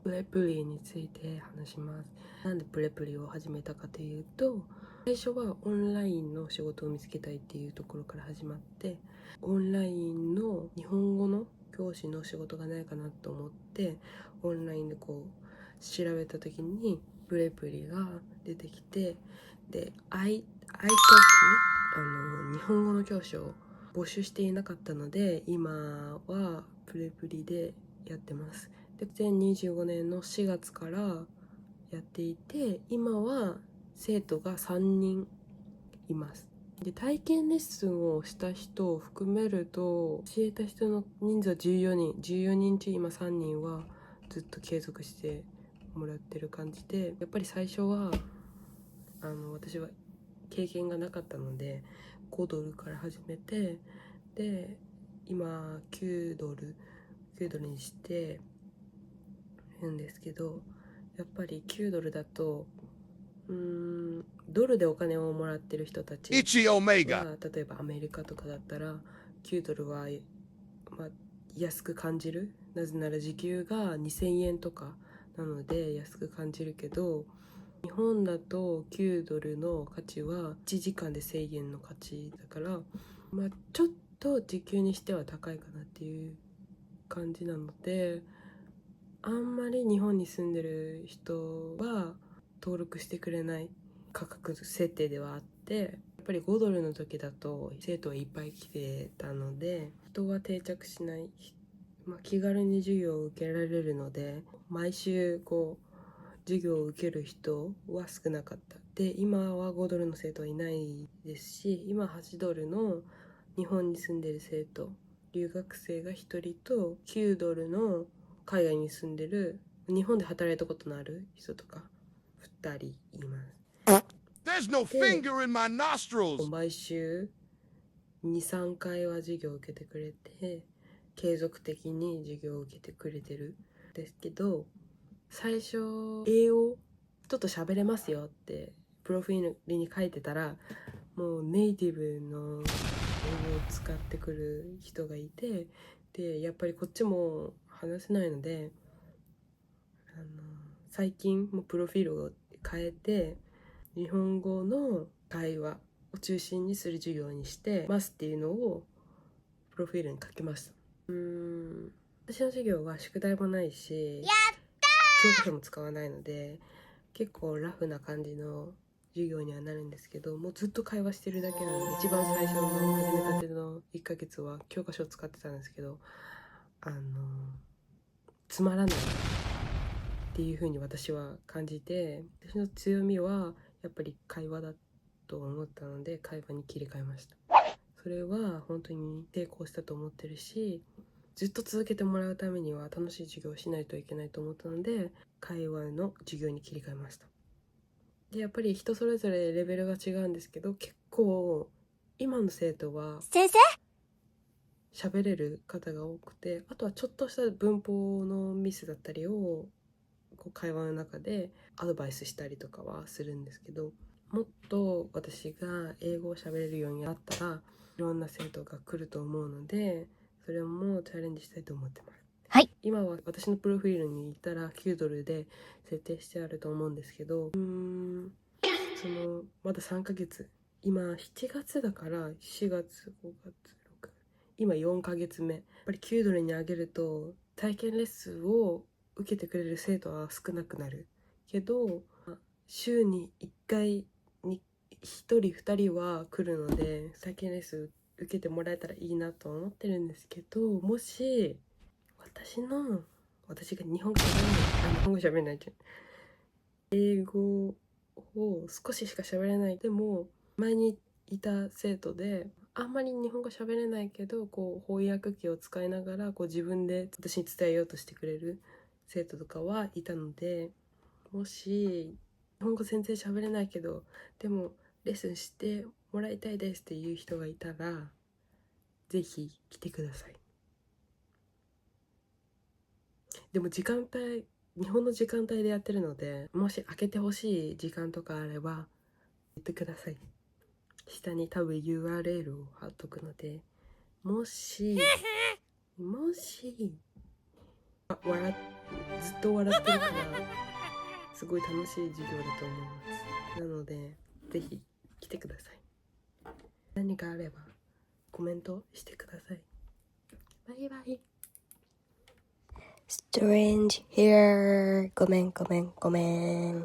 プレプリについて話します。なんでプレプリを始めたかというと、最初はオンラインの仕事を見つけたいっていうところから始まって、オンラインの日本語の教師の仕事がないかなと思って、オンラインでこう調べた時にプレプリが出てきて、で、iTalki、日本語の教師を募集していなかったので、今はプレプリでやってます。で、2025年の4月からやっていて、今は生徒が3人います。で、体験レッスンをした人を含めると、教えた人の人数は14人。14人中今3人はずっと継続してもらってる感じで、やっぱり最初は私は経験がなかったので5ドルから始めて、で今9ドルにしてるんですけど、やっぱり9ドルだとドルでお金をもらってる人たちは、例えばアメリカとかだったら9ドルは、安く感じる。なぜなら時給が2000円とかなので安く感じるけど、日本だと9ドルの価値は1時間で1000円の価値だから、ちょっと時給にしては高いかなっていう感じなので、あんまり日本に住んでる人は登録してくれない価格設定ではあって、やっぱり5ドルの時だと生徒はいっぱい来てたので、人は定着しない、気軽に授業を受けられるので、毎週授業を受ける人は少なかった。で、今は5ドルの生徒はいないですし、今8ドルの日本に住んでる生徒、留学生が1人と9ドルの海外に住んでる日本で働いたことのある人とか2人います。There's no finger in my nostrils. 毎週 2,3 回は授業を受けてくれて、継続的に授業を受けてくれてるんですけど、最初英語ちょっと喋れますよってプロフィールに書いてたら、もうネイティブの英語を使ってくる人がいて、でやっぱりこっちも話せないので、最近もプロフィールを変えて日本語の会話を中心にする授業にしてますっていうのをプロフィールに書きました。私の授業は宿題もないし、教科書も使わないので結構ラフな感じの授業にはなるんですけど、もうずっと会話してるだけなので、一番最初の始めたての1ヶ月は教科書を使ってたんですけど、つまらないっていう風に私は感じて、私の強みはやっぱり会話だと思ったので会話に切り替えました。それは本当に成功したと思ってるし、ずっと続けてもらうためには楽しい授業をしないといけないと思ったので会話の授業に切り替えました。でやっぱり人それぞれレベルが違うんですけど、結構今の生徒は先生喋れる方が多くて、あとはちょっとした文法のミスだったりを会話の中でアドバイスしたりとかはするんですけど、もっと私が英語を喋れるようになったらいろんな生徒が来ると思うので、それもチャレンジしたいと思ってます。はい。今は私のプロフィールに行ったら9ドルで設定してあると思うんですけど、まだ3ヶ月、今7月だから4月5月6今4ヶ月目、やっぱり9ドルに上げると体験レッスンを受けてくれる生徒は少なくなるけど、週に1回に1人2人は来るので体験レッスン受けてもらえたらいいなと思ってるんですけど、もし私が日本語喋れないじゃん、英語を少ししか喋れない、でも前にいた生徒であんまり日本語喋れないけど翻訳機を使いながら自分で私に伝えようとしてくれる生徒とかはいたので、もし日本語全然喋れないけどでもレッスンしてもらいたいですっていう人がいたらぜひ来てください。でも日本の時間帯でやってるので、もし開けてほしい時間とかあれば言ってください。下に多分 URL を貼っとくので、もしずっと笑ってるからすごい楽しい授業だと思います。なのでぜひ来てください。何かあればコメントしてください。バイバイ。Strange here. ごめん。